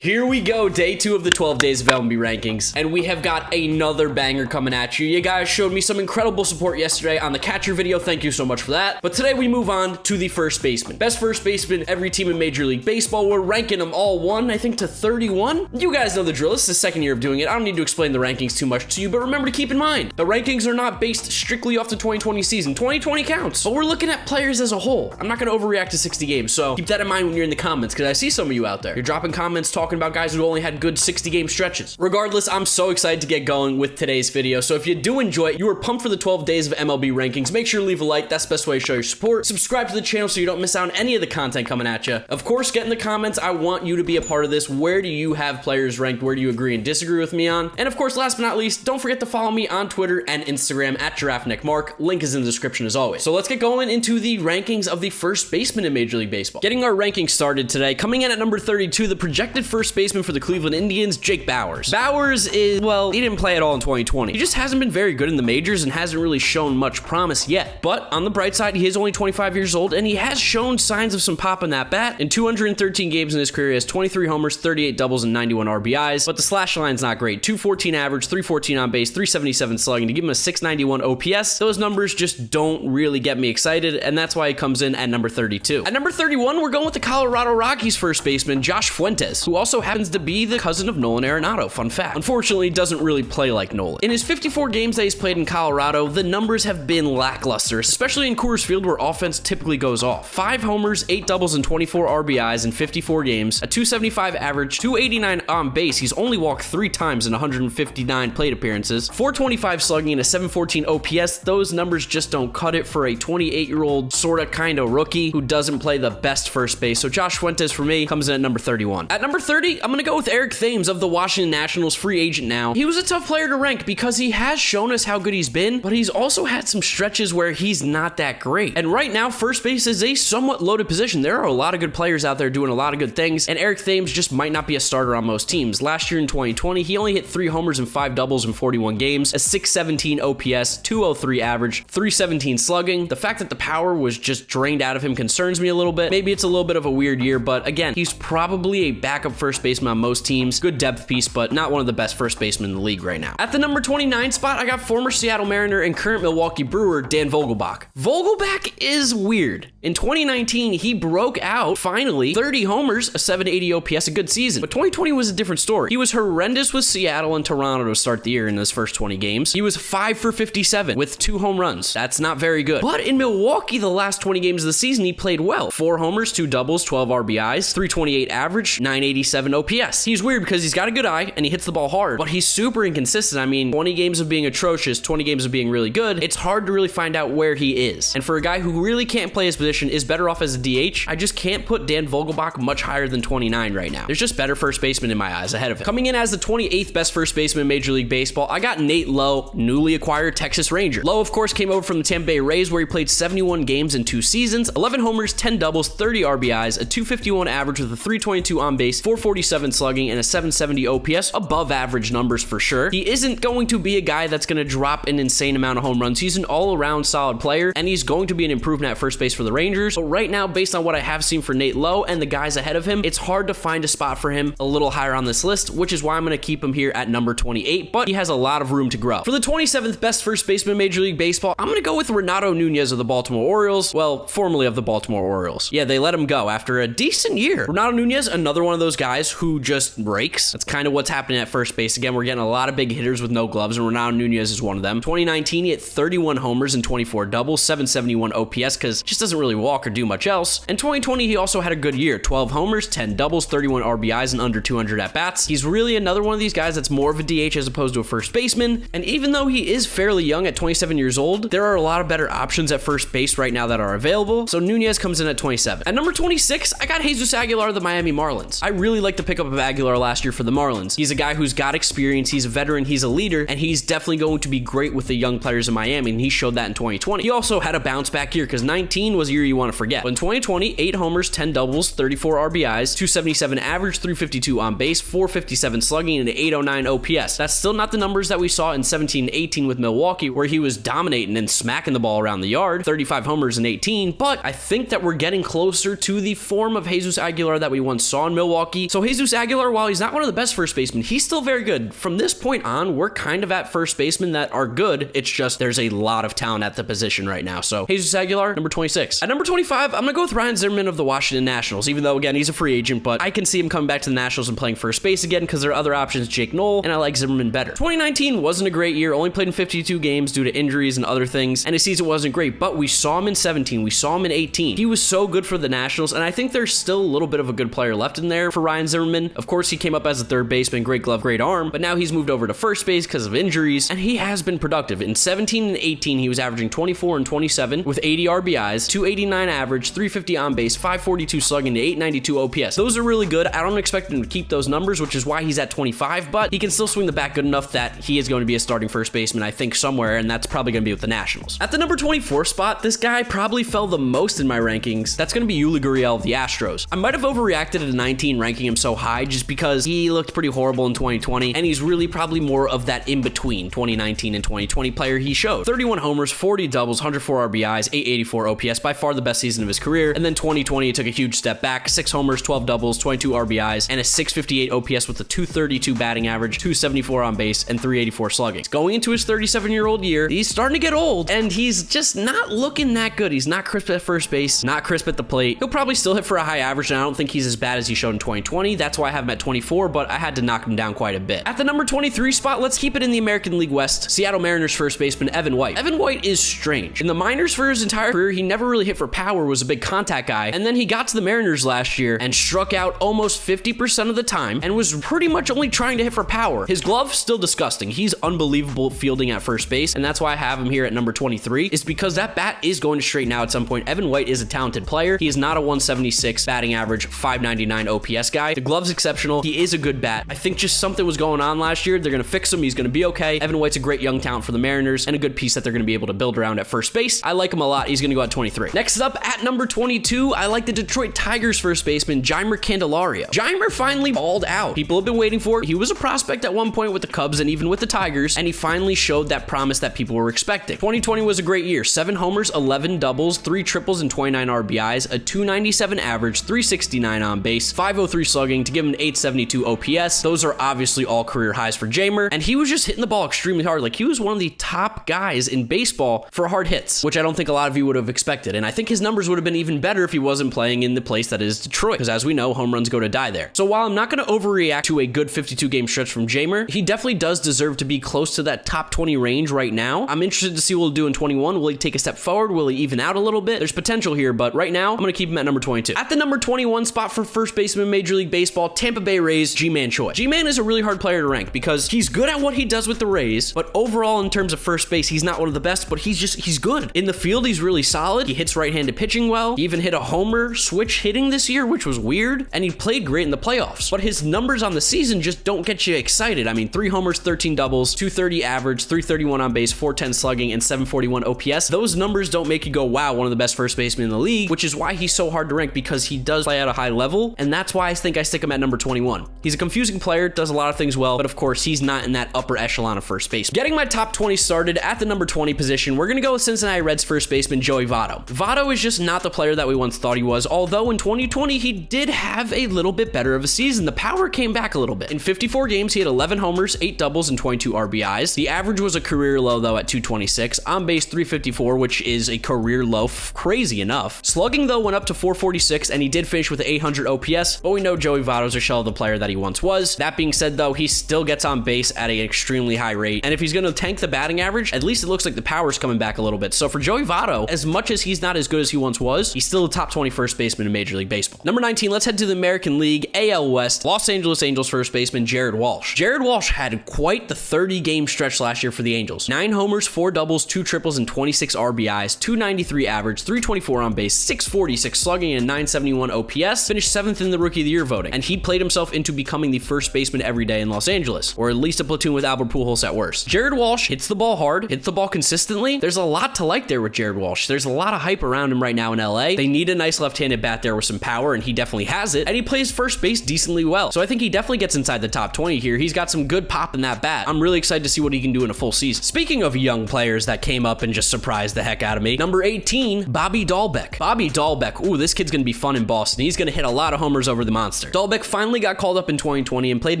Here we go, day 2 of the 12 days of MLB rankings, and we have got another banger coming at you. You guys showed me some incredible support yesterday on the catcher video. Thank you so much for that. But today we move on to the first baseman. Best first baseman, every team in Major League Baseball. We're ranking them all 1, I think, to 31. You guys know the drill. This is the second year of doing it. I don't need to explain the rankings too much to you, but remember to keep in mind, the rankings are not based strictly off the 2020 season. 2020 counts, but we're looking at players as a whole. I'm not going to overreact to 60 games, so keep that in mind when you're in the comments, because I see some of you out there. You're dropping comments talking about guys who only had good 60 game stretches. Regardless, I'm so excited to get going with today's video. So if you do enjoy it, you are pumped for the 12 days of MLB rankings, make sure to leave a like. That's the best way to show your support. Subscribe to the channel so you don't miss out on any of the content coming at you. Of course, get in the comments. I want you to be a part of this. Where do you have players ranked? Where do you agree and disagree with me on? And of course, last but not least, don't forget to follow me on Twitter and Instagram at GiraffeNeckMarc. Link is in the description as always. So let's get going into the rankings of the first baseman in Major League Baseball. Getting our rankings started today, coming in at number 32, the projected first baseman for the Cleveland Indians, Jake Bauers. Bauers is, well, he didn't play at all in 2020. He just hasn't been very good in the majors and hasn't really shown much promise yet. But on the bright side, he is only 25 years old and he has shown signs of some pop in that bat. In 213 games in his career, he has 23 homers, 38 doubles, and 91 RBIs. But the slash line's not great. 214 average, 314 on base, 377 slugging. To give him a 691 OPS, those numbers just don't really get me excited, and that's why he comes in at number 32. At number 31, we're going with the Colorado Rockies first baseman, Josh Fuentes, who also happens to be the cousin of Nolan Arenado. Fun fact. Unfortunately, he doesn't really play like Nolan. In his 54 games that he's played in Colorado, the numbers have been lackluster, especially in Coors Field where offense typically goes off. 5 homers, 8 doubles, and 24 RBIs in 54 games, a 275 average, 289 on base. He's only walked 3 times in 159 plate appearances, 425 slugging, and a 714 OPS. Those numbers just don't cut it for a 28-year-old sorta kinda rookie who doesn't play the best first base. So Josh Fuentes for me comes in at number 31. At number 30, I'm gonna go with Eric Thames of the Washington Nationals, free agent now. He was a tough player to rank because he has shown us how good he's been, but he's also had some stretches where he's not that great. And right now, first base is a somewhat loaded position. There are a lot of good players out there doing a lot of good things, and Eric Thames just might not be a starter on most teams. Last year in 2020, he only hit 3 homers and 5 doubles in 41 games, a 617 OPS, 203 average, 317 slugging. The fact that the power was just drained out of him concerns me a little bit. Maybe it's a little bit of a weird year, but again, he's probably a backup first baseman on most teams. Good depth piece, but not one of the best first basemen in the league right now. At the number 29 spot, I got former Seattle Mariner and current Milwaukee Brewer, Dan Vogelbach. Vogelbach is weird. In 2019, he broke out, finally, 30 homers, a 780 OPS, a good season. But 2020 was a different story. He was horrendous with Seattle and Toronto to start the year in his first 20 games. He was 5 for 57 with 2 home runs. That's not very good. But in Milwaukee, the last 20 games of the season, he played well. 4 homers, 2 doubles, 12 RBIs, 328 average, 987 OPS. He's weird because he's got a good eye and he hits the ball hard, but he's super inconsistent. I mean, 20 games of being atrocious, 20 games of being really good. It's hard to really find out where he is. And for a guy who really can't play his position, is better off as a DH, I just can't put Dan Vogelbach much higher than 29 right now. There's just better first basemen in my eyes ahead of him. Coming in as the 28th best first baseman in Major League Baseball, I got Nate Lowe, newly acquired Texas Ranger. Lowe, of course, came over from the Tampa Bay Rays where he played 71 games in 2 seasons, 11 homers, 10 doubles, 30 RBIs, a 251 average with a 322 on base, 447 slugging, and a 770 OPS, above average numbers for sure. He isn't going to be a guy that's going to drop an insane amount of home runs. He's an all-around solid player, and he's going to be an improvement at first base for the Rangers. But right now, based on what I have seen for Nate Lowe and the guys ahead of him, it's hard to find a spot for him a little higher on this list, which is why I'm going to keep him here at number 28, but he has a lot of room to grow. For the 27th best first baseman in Major League Baseball, I'm going to go with Renato Nunez of the Baltimore Orioles. Well, formerly of the Baltimore Orioles. Yeah, they let him go after a decent year. Renato Nunez, another one of those guys who just breaks. That's kind of what's happening at first base. Again, we're getting a lot of big hitters with no gloves, and Renato Nunez is one of them. 2019, he hit 31 homers and 24 doubles, 771 OPS, because just doesn't really walk or do much else. And 2020, he also had a good year. 12 homers, 10 doubles, 31 RBIs, and under 200 at-bats. He's really another one of these guys that's more of a DH as opposed to a first baseman. And even though he is fairly young at 27 years old, there are a lot of better options at first base right now that are available. So Nunez comes in at 27. At number 26, I got Jesus Aguilar of the Miami Marlins. I really like the pickup of Aguilar last year for the Marlins. He's a guy who's got experience, he's a veteran, he's a leader, and he's definitely going to be great with the young players in Miami, and he showed that in 2020. He also had a bounce back year because 19 was a year you want to forget. But in 2020, 8 homers, 10 doubles, 34 RBIs, 277 average, 352 on base, 457 slugging, and an 809 OPS. That's still not the numbers that we saw in 17-18 with Milwaukee, where he was dominating and smacking the ball around the yard, 35 homers in 18, but I think that we're getting closer to the form of Jesus Aguilar that we once saw in Milwaukee, 2020. So Jesus Aguilar, while he's not one of the best first basemen, he's still very good. From this point on, we're kind of at first basemen that are good. It's just there's a lot of talent at the position right now. So Jesus Aguilar, number 26. At number 25, I'm gonna go with Ryan Zimmerman of the Washington Nationals, even though again he's a free agent, but I can see him coming back to the Nationals and playing first base again because there are other options, Jake Knoll, and I like Zimmerman better. 2019 wasn't a great year, only played in 52 games due to injuries and other things, and his season wasn't great, but we saw him in 17, we saw him in 18. He was so good for the Nationals, and I think there's still a little bit of a good player left in there for Ryan Zimmerman. Of course, he came up as a third baseman, great glove, great arm, but now he's moved over to first base because of injuries, and he has been productive. In 17 and 18, he was averaging 24 and 27 with 80 RBIs, 289 average, 350 on base, 542 slugging to 892 OPS. Those are really good. I don't expect him to keep those numbers, which is why he's at 25, but he can still swing the bat good enough that he is going to be a starting first baseman, I think, somewhere, and that's probably going to be with the Nationals. At the number 24 spot, this guy probably fell the most in my rankings. That's going to be Yuli Gurriel of the Astros. I might have overreacted at 19 ranking him so high just because he looked pretty horrible in 2020, and he's really probably more of that in-between 2019 and 2020 player he showed. 31 homers, 40 doubles, 104 RBIs, 884 OPS, by far the best season of his career, and then 2020 took a huge step back, 6 homers, 12 doubles, 22 RBIs, and a 658 OPS with a 232 batting average, 274 on base, and 384 slugging. Going into his 37-year-old year, he's starting to get old, and he's just not looking that good. He's not crisp at first base, not crisp at the plate. He'll probably still hit for a high average, and I don't think he's as bad as he showed in 2020. That's why I have him at 24, but I had to knock him down quite a bit. At the number 23 spot, let's keep it in the American League West. Seattle Mariners first baseman Evan White. Evan White is strange. In the minors for his entire career, he never really hit for power, was a big contact guy, and then he got to the Mariners last year and struck out almost 50% of the time and was pretty much only trying to hit for power. His glove, still disgusting. He's unbelievable fielding at first base, and that's why I have him here at number 23, is because that bat is going to straighten out at some point. Evan White is a talented player. He is not a 176 batting average, 599 OPS guy. The glove's exceptional. He is a good bat. I think just something was going on last year. They're going to fix him. He's going to be okay. Evan White's a great young talent for the Mariners and a good piece that they're going to be able to build around at first base. I like him a lot. He's going to go at 23. Next up at number 22, I like the Detroit Tigers first baseman Jeimer Candelario. Jeimer finally balled out. People have been waiting for it. He was a prospect at one point with the Cubs and even with the Tigers, and he finally showed that promise that people were expecting. 2020 was a great year. 7 homers, 11 doubles, 3 triples, and 29 RBIs, a 297 average, 369 on base, 503 slugging to give him an 872 OPS. Those are obviously all career highs for Jeimer, and he was just hitting the ball extremely hard. Like, he was one of the top guys in baseball for hard hits, which I don't think a lot of you would have expected. And I think his numbers would have been even better if he wasn't playing in the place that is Detroit, because as we know, home runs go to die there. So while I'm not going to overreact to a good 52 game stretch from Jeimer, he definitely does deserve to be close to that top 20 range right now. I'm interested to see what he'll do in 21. Will he take a step forward? Will he even out a little bit? There's potential here, but right now, I'm going to keep him at number 22. At the number 21 spot for first baseman in Major League Baseball, Tampa Bay Rays, Ji-Man Choi. Ji-Man is a really hard player to rank because he's good at what he does with the Rays, but overall in terms of first base, he's not one of the best, but he's good. In the field, he's really solid. He hits right-handed pitching well. He even hit a homer switch hitting this year, which was weird, and he played great in the playoffs, but his numbers on the season just don't get you excited. I mean, 3 homers, 13 doubles, 230 average, 331 on base, 410 slugging, and 741 OPS. Those numbers don't make you go, wow, one of the best first basemen in the league, which is why he's so hard to rank, because he does play at a high level, and that's why I think I stick him at number 21. He's a confusing player, does a lot of things well, but of course, he's not in that upper echelon of first base. Getting my top 20 started at the number 20 position, we're gonna go with Cincinnati Reds first baseman Joey Votto. Votto is just not the player that we once thought he was, although in 2020, he did have a little bit better of a season. The power came back a little bit. In 54 games, he had 11 homers, 8 doubles, and 22 RBIs. The average was a career low, though, at 226. On base, 354, which is a career low, crazy enough. Slugging, though, went up to 446, and he did finish with 800 OPS, but we know Joey Votto's a shell of the player that he once was. That being said, though, he still gets on base at an extremely high rate, and if he's going to tank the batting average, at least it looks like the power's coming back a little bit. So for Joey Votto, as much as he's not as good as he once was, he's still a top 20 first baseman in Major League Baseball. Number 19, let's head to the American League, AL West, Los Angeles Angels first baseman Jared Walsh. Jared Walsh had quite the 30-game stretch last year for the Angels. 9 homers, 4 doubles, 2 triples, and 26 RBIs, 293 average, 324 on base, 646 slugging, and 971 OPS. Finished 7th in the Rookie of the Year voting, and he played himself into becoming the first baseman every day in Los Angeles, or at least a platoon with Albert Pujols at worst. Jared Walsh hits the ball hard, hits the ball consistently. There's a lot to like there with Jared Walsh. There's a lot of hype around him right now in LA. They need a nice left-handed bat there with some power, and he definitely has it, and he plays first base decently well. So I think he definitely gets inside the top 20 here. He's got some good pop in that bat. I'm really excited to see what he can do in a full season. Speaking of young players that came up and just surprised the heck out of me, number 18, Bobby Dahlbeck. Bobby Dahlbeck, ooh, this kid's gonna be fun in Boston. He's gonna hit a lot of homers over the month. monster. Dahlbeck finally got called up in 2020 and played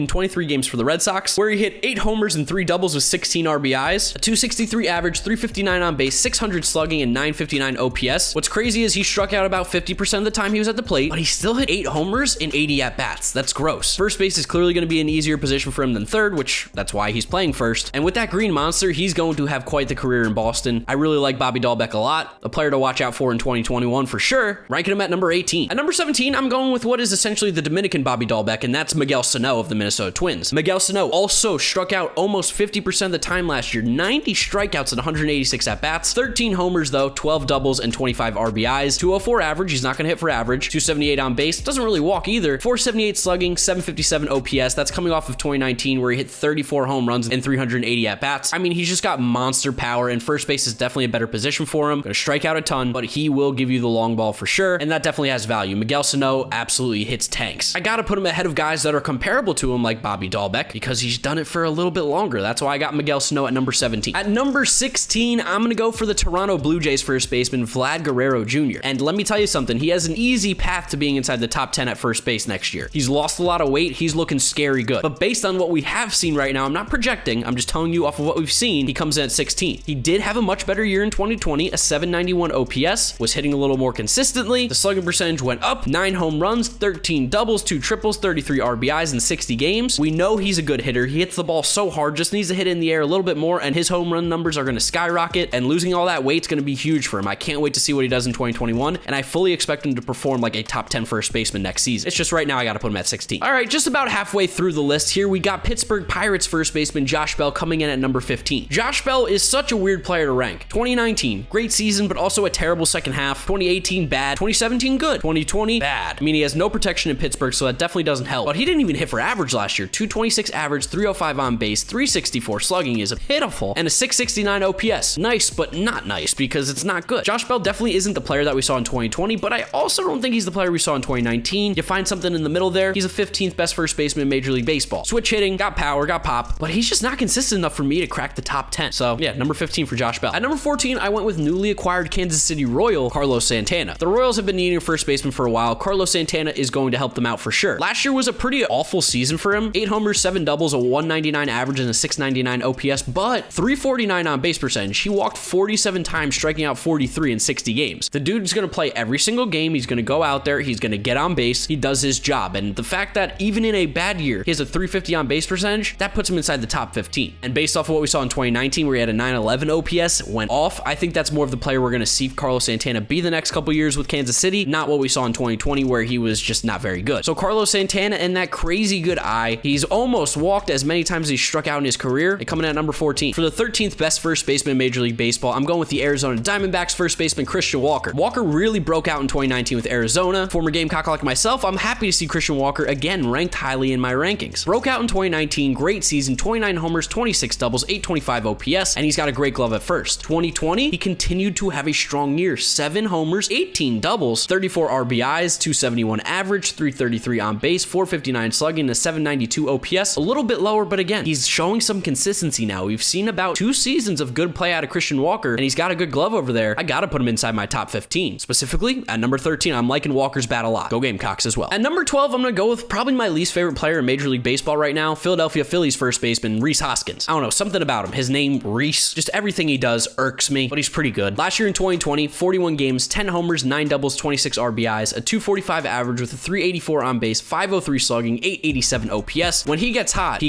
in 23 games for the Red Sox, where he hit 8 homers and 3 doubles with 16 RBIs, a 263 average, 359 on base, 600 slugging, and 959 OPS. What's crazy is he struck out about 50% of the time he was at the plate, but he still hit 8 homers in 80 at-bats. That's gross. First base is clearly going to be an easier position for him than third, which that's why he's playing first. And with that green monster, he's going to have quite the career in Boston. I really like Bobby Dahlbeck a lot. A player to watch out for in 2021 for sure. Ranking him at number 18. At number 17, I'm going with what is essentially the Dominican Bobby Dahlbeck, and that's Miguel Sano of the Minnesota Twins. Miguel Sano also struck out almost 50% of the time last year, 90 strikeouts and 186 at-bats, 13 homers though, 12 doubles, and 25 RBIs, 204 average, he's not going to hit for average, 278 on base, doesn't really walk either, 478 slugging, 757 OPS, that's coming off of 2019 where he hit 34 home runs and 380 at-bats. I mean, he's just got monster power, and first base is definitely a better position for him. Going to strike out a ton, but he will give you the long ball for sure, and that definitely has value. Miguel Sano absolutely hits tanks. I gotta put him ahead of guys that are comparable to him like Bobby Dahlbeck because he's done it for a little bit longer. That's why I got Miguel Sano at number 17. At number 16, I'm gonna go for the Toronto Blue Jays first baseman Vlad Guerrero Jr. And let me tell you something, he has an easy path to being inside the top 10 at first base next year. He's lost a lot of weight, he's looking scary good. But based on what we have seen right now, I'm not projecting, I'm just telling you off of what we've seen, he comes in at 16. He did have a much better year in 2020, a 791 OPS, was hitting a little more consistently, the slugging percentage went up, 9 home runs, 13 doubles, 2 triples, 33 RBIs in 60 games. We know he's a good hitter, he hits the ball so hard, just needs to hit it in the air a little bit more, and his home run numbers are going to skyrocket, and losing all that weight's going to be huge for him. I can't wait to see what he does in 2021, and I fully expect him to perform like a top 10 first baseman next season. It's just right now I got to put him at 16. All right, just about halfway through the list here, we got Pittsburgh Pirates first baseman Josh Bell coming in at number 15. Josh Bell is such a weird player to rank. 2019, great season, but also a terrible second half. 2018, bad. 2017, good. 2020, bad. I mean, he has no protection in Pittsburgh, so that definitely doesn't help. But he didn't even hit for average last year. 226 average, 305 on base, 364 slugging is pitiful, and a 669 OPS. Nice, but not nice because it's not good. Josh Bell definitely isn't the player that we saw in 2020, but I also don't think he's the player we saw in 2019. You find something in the middle there. He's a 15th best first baseman in Major League Baseball. Switch hitting, got power, got pop, but he's just not consistent enough for me to crack the top 10. So yeah, number 15 for Josh Bell. At number 14, I went with newly acquired Kansas City Royal Carlos Santana. The Royals have been needing a first baseman for a while. Carlos Santana is going to help them out for sure. Last year was a pretty awful season for him. 8 homers, 7 doubles, a 199 average, and a 699 OPS, but 349 on base percentage. He walked 47 times, striking out 43 in 60 games. The dude's going to play every single game. He's going to go out there. He's going to get on base. He does his job. And the fact that even in a bad year, he has a 350 on base percentage, that puts him inside the top 15. And based off of what we saw in 2019, where he had a 911 OPS, went off, I think that's more of the player we're going to see Carlos Santana be the next couple years with Kansas City, not what we saw in 2020, where he was just not very good. So Carlos Santana and that crazy good eye, he's almost walked as many times as he struck out in his career, and coming in at number 14. For the 13th best first baseman in Major League Baseball, I'm going with the Arizona Diamondbacks first baseman Christian Walker. Walker really broke out in 2019 with Arizona. Former Gamecock like myself, I'm happy to see Christian Walker again ranked highly in my rankings. Broke out in 2019, great season, 29 homers, 26 doubles, 825 OPS, and he's got a great glove at first. 2020, he continued to have a strong year, 7 homers, 18 doubles, 34 RBIs, 271 average, 333 on base, 459 slugging, a 792 OPS, a little bit lower, but again, he's showing some consistency now. We've seen about 2 seasons of good play out of Christian Walker, and he's got a good glove over there. I gotta put him inside my top 15. Specifically, at number 13, I'm liking Walker's bat a lot. Go Gamecocks as well. At number 12, I'm gonna go with probably my least favorite player in Major League Baseball right now, Philadelphia Phillies first baseman Rhys Hoskins. I don't know, something about him. His name, Rhys, just everything he does irks me, but he's pretty good. Last year in 2020, 41 games, 10 homers, 9 doubles, 26 RBIs, a 245 average with a 384 on base, 503 slugging, 887 OPS. When he gets hot,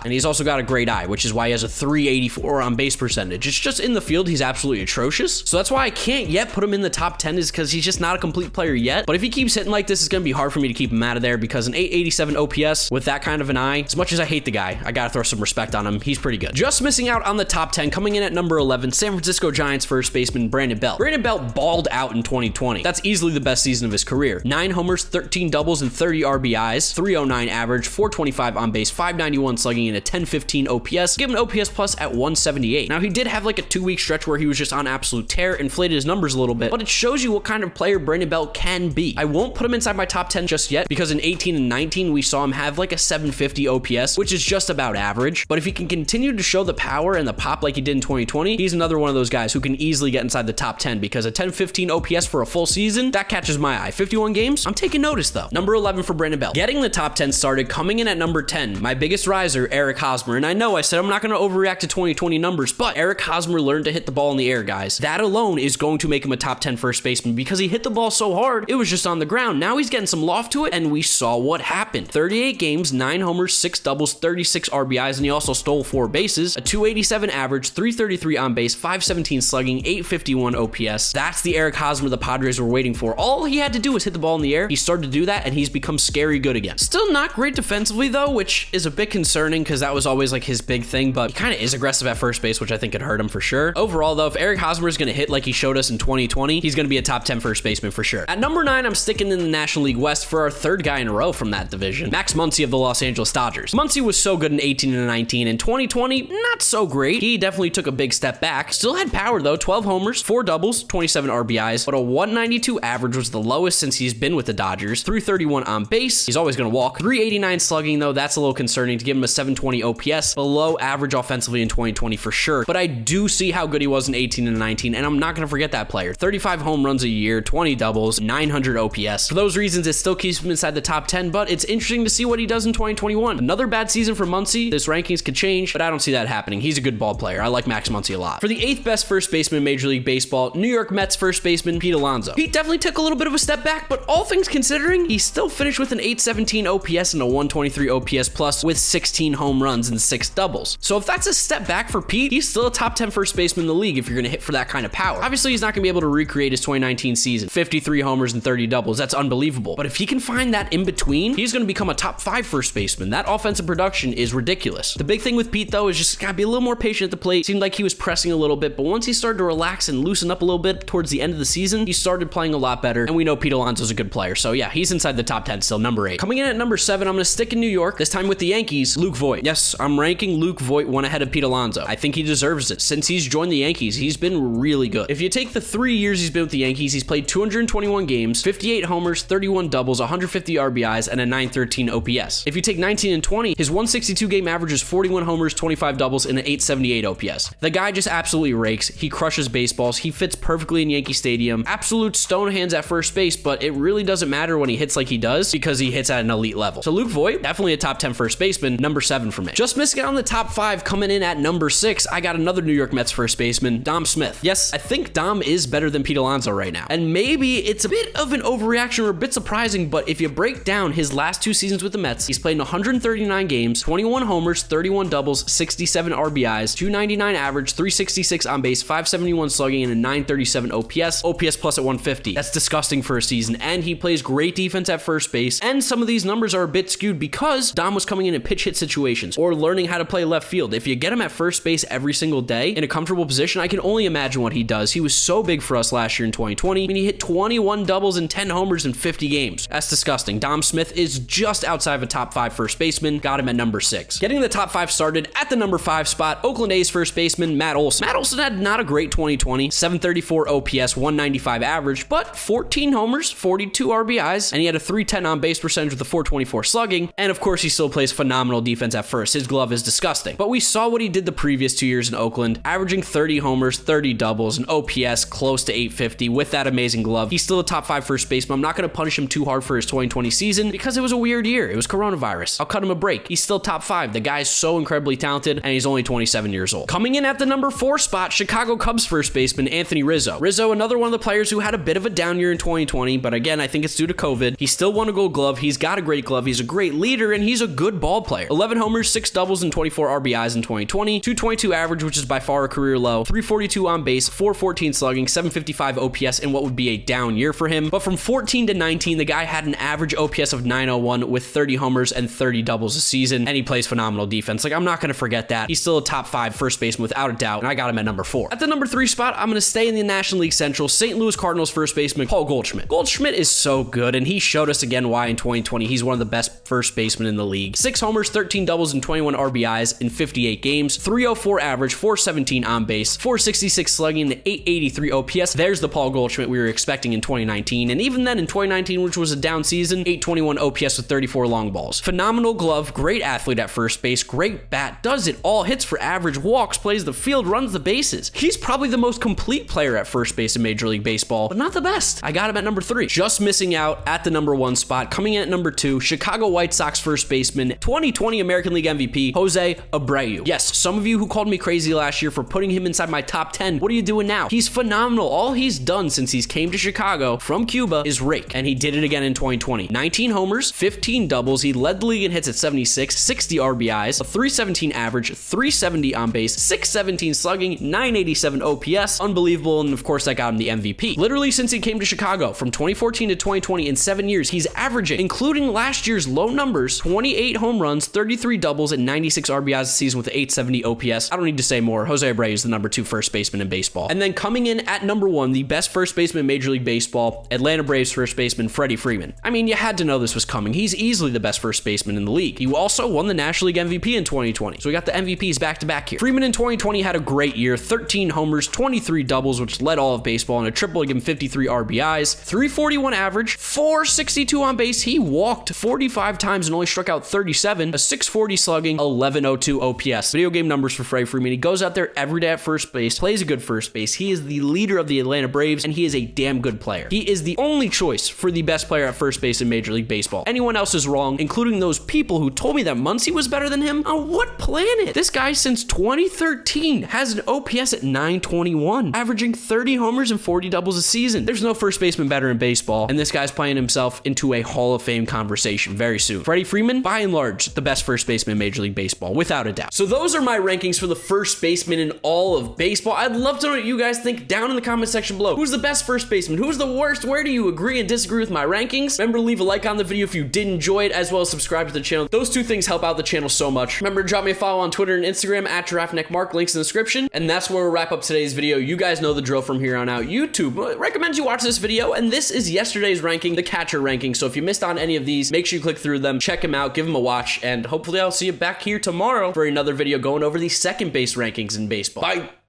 and he's also got a great eye, which is why he has a 384 on base percentage. It's just in the field, he's absolutely atrocious. So that's why I can't yet put him in the top 10, is because he's just not a complete player yet. But if he keeps hitting like this, it's going to be hard for me to keep him out of there, because an 887 OPS with that kind of an eye, as much as I hate the guy, I gotta throw some respect on him. He's pretty good. Just missing out on the top 10, coming in at number 11, San Francisco Giants first baseman Brandon Belt. Brandon Belt balled out in 2020. That's easily the best season of his career. 9 homers, 13 doubles, and 30 RBIs, 309 average, 425 on base, 591 slugging, and a 1015 OPS. Give him an OPS plus at 178. Now, he did have like a 2-week stretch where he was just on absolute tear, inflated his numbers a little bit, but it shows you what kind of player Brandon Belt can be. I won't put him inside my top 10 just yet, because in 18 and 19, we saw him have like a 750 OPS, which is just about average. But if he can continue to show the power and the pop like he did in 2020, he's another one of those guys who can easily get inside the top 10, because a 1015 OPS for a full season, that catches my eye. 51 games, I'm taking notice though. Number 11 for Brandon Belt. Getting the top 10 started, coming in at number 10, my biggest riser, Eric Hosmer. And I know I said I'm not going to overreact to 2020 numbers, but Eric Hosmer learned to hit the ball in the air, guys. That alone is going to make him a top 10 first baseman because he hit the ball so hard, it was just on the ground. Now he's getting some loft to it, and we saw what happened. 38 games, 9 homers, 6 doubles, 36 RBIs, and he also stole 4 bases, a 287 average, 333 on base, 517 slugging, 851 OPS. That's the Eric Hosmer the Padres were waiting for. All he had to do was hit the ball in the air. He started to do that, and he's become scary good again. Still not great defensively, though, which is a bit concerning because that was always like his big thing, but he kind of is aggressive at first base, which I think could hurt him for sure. Overall, though, if Eric Hosmer is going to hit like he showed us in 2020, he's going to be a top 10 first baseman for sure. At number 9, I'm sticking in the National League West for our third guy in a row from that division, Max Muncy of the Los Angeles Dodgers. Muncy was so good in 18 and 19. In 2020, not so great. He definitely took a big step back. Still had power, though. 12 homers, 4 doubles, 27 RBIs, but a 192 average was the lowest since he's been with the Dodgers. 331 on base. He's always going to walk. 389 slugging, though. That's a little concerning to give him a 720 OPS. Below average offensively in 2020 for sure, but I do see how good he was in 18 and 19, and I'm not going to forget that player. 35 home runs a year, 20 doubles, 900 OPS. For those reasons, it still keeps him inside the top 10, but it's interesting to see what he does in 2021. Another bad season for Muncy. This rankings could change, but I don't see that happening. He's a good ball player. I like Max Muncy a lot. For the 8th best first baseman in Major League Baseball, New York Mets first baseman Pete Alonso. Pete definitely took a little bit of a step back, but all things considering, he still finished with an 817 OPS and a 123 OPS plus with 16 home runs and 6 doubles. So if that's a step back for Pete, he's still a top 10 first baseman in the league if you're going to hit for that kind of power. Obviously, he's not going to be able to recreate his 2019 season. 53 homers and 30 doubles. That's unbelievable. But if he can find that in between, he's going to become a top 5 first baseman. That offensive production is ridiculous. The big thing with Pete, though, is just got to be a little more patient at the plate. Seemed like he was pressing a little bit, but once he started to relax and loosen up a little bit towards the end of the season, he started playing a lot better, and we know Pete Alonso's a good player. So yeah, he's inside the top 10 still, number 8. Coming in at number 7, I'm going to stick in New York, this time with the Yankees, Luke Voit. Yes, I'm ranking Luke Voit one ahead of Pete Alonso. I think he deserves it. Since he's joined the Yankees, he's been really good. If you take the 3 years he's been with the Yankees, he's played 221 games, 58 homers, 31 doubles, 150 RBIs, and a 913 OPS. If you take 19 and 20, his 162 game average is 41 homers, 25 doubles, and an 878 OPS. The guy just absolutely rakes. He crushes baseballs. He fits perfectly in Yankee Stadium. Absolute stone hands at first base, but it really doesn't matter when he hits like he does because he hits at an elite level. So Luke Voit, definitely a top 10 first baseman, number 7 for me. Just missing out on the top 5, coming in at number 6, I got another New York Mets first baseman, Dom Smith. Yes, I think Dom is better than Pete Alonso right now. And maybe it's a bit of an overreaction or a bit surprising, but if you break down his last 2 seasons with the Mets, he's played in 139 games, 21 homers, 31 doubles, 67 RBIs, 299 average, 366 on base, 571 slugging, and a 937 OPS plus at 150. That's disgusting for a season, and he plays great defense at first base, and some of these numbers are a bit skewed because Dom was coming in pitch hit situations or learning how to play left field. If you get him at first base every single day in a comfortable position, I can only imagine what he does. He was so big for us last year in 2020. I mean, he hit 21 doubles and 10 homers in 50 games. That's disgusting. Dom Smith is just outside of a top 5 first baseman. Got him at number 6. Getting the top 5 started at the number 5 spot, Oakland A's first baseman Matt Olson. Matt Olson had not a great 2020, 734 OPS, 195 average, but 14 homers, 42 RBIs, and he had a 310 on base percentage with a 424 slugging, and of course he still plays phenomenal defense at first. His glove is disgusting. But we saw what he did the previous 2 years in Oakland, averaging 30 homers, 30 doubles, and OPS close to 850 with that amazing glove. He's still a top 5 first baseman. I'm not going to punish him too hard for his 2020 season because it was a weird year. It was coronavirus. I'll cut him a break. He's still top 5. The guy's so incredibly talented, and he's only 27 years old. Coming in at the number 4 spot, Chicago Cubs first baseman Anthony Rizzo. Rizzo, another one of the players who had a bit of a down year in 2020, but again, I think it's due to COVID. He still won a Gold Glove. He's got a great glove. He's a great leader, and he's a good ball player. 11 homers, 6 doubles, and 24 RBIs in 2020. 222 average, which is by far a career low. 342 on base, 414 slugging, 755 OPS in what would be a down year for him. But from 14 to 19, the guy had an average OPS of 901 with 30 homers and 30 doubles a season, and he plays phenomenal defense. Like, I'm not going to forget that. He's still a top 5 first baseman without a doubt, and I got him at number 4. At the number 3 spot, I'm going to stay in the National League Central, St. Louis Cardinals first baseman Paul Goldschmidt. Goldschmidt is so good, and he showed us again why in 2020 he's one of the best first basemen in the league. 6 homers, 13 doubles, and 21 RBIs in 58 games, 304 average, 417 on base, 466 slugging, and 883 OPS. There's the Paul Goldschmidt we were expecting in 2019, and even then in 2019, which was a down season, 821 OPS with 34 long balls. Phenomenal glove, great athlete at first base, great bat, does it all, hits for average, walks, plays the field, runs the bases. He's probably the most complete player at first base in Major League Baseball, but not the best. I got him at number 3. Just missing out at the number 1 one spot. Coming in at number 2, Chicago White Sox first baseman, 2020 American League MVP, Jose Abreu. Yes, some of you who called me crazy last year for putting him inside my top 10, what are you doing now? He's phenomenal. All he's done since he's came to Chicago from Cuba is rake, and he did it again in 2020. 19 homers, 15 doubles. He led the league in hits at 76, 60 RBIs, a 317 average, 370 on base, 617 slugging, 987 OPS. Unbelievable, and of course that got him the MVP. Literally since he came to Chicago, from 2014 to 2020, in 7 years, he's averaging, including last year's low numbers, 28 home runs, 33 doubles, and 96 RBIs a season with 870 OPS. I don't need to say more. Jose Abreu is the number 2 first baseman in baseball. And then coming in at number 1, the best first baseman in Major League Baseball, Atlanta Braves first baseman Freddie Freeman. I mean, you had to know this was coming. He's easily the best first baseman in the league. He also won the National League MVP in 2020. So we got the MVPs back to back here. Freeman in 2020 had a great year, 13 homers, 23 doubles, which led all of baseball, and a triple to give him 53 RBIs, 341 average, 462 on base. He walked 45 times and only struck out 37, a 640 slugging, 1102 OPS. Video game numbers for Freddie Freeman. He goes out there every day at first base, plays a good first base. He is the leader of the Atlanta Braves, and he is a damn good player. He is the only choice for the best player at first base in Major League Baseball. Anyone else is wrong, including those people who told me that Muncy was better than him. On what planet? This guy since 2013 has an OPS at 921, averaging 30 homers and 40 doubles a season. There's no first baseman better in baseball, and this guy's playing himself into a Hall of Fame conversation very soon. Freddie Freeman, by and large, the best first baseman in Major League Baseball, without a doubt. So those are my rankings for the first baseman in all of baseball. I'd love to know what you guys think down in the comment section below. Who's the best first baseman? Who's the worst? Where do you agree and disagree with my rankings? Remember to leave a like on the video if you did enjoy it, as well as subscribe to the channel. Those two things help out the channel so much. Remember to drop me a follow on Twitter and Instagram at GiraffeNeckMarc, links in the description. And that's where we'll wrap up today's video. You guys know the drill from here on out. YouTube recommends you watch this video, and this is yesterday's ranking, the catcher ranking. So if you missed on any of these, make sure you click through them, check them out, give them a watch, and hopefully I'll see you back here tomorrow for another video going over the second base rankings in baseball. Bye.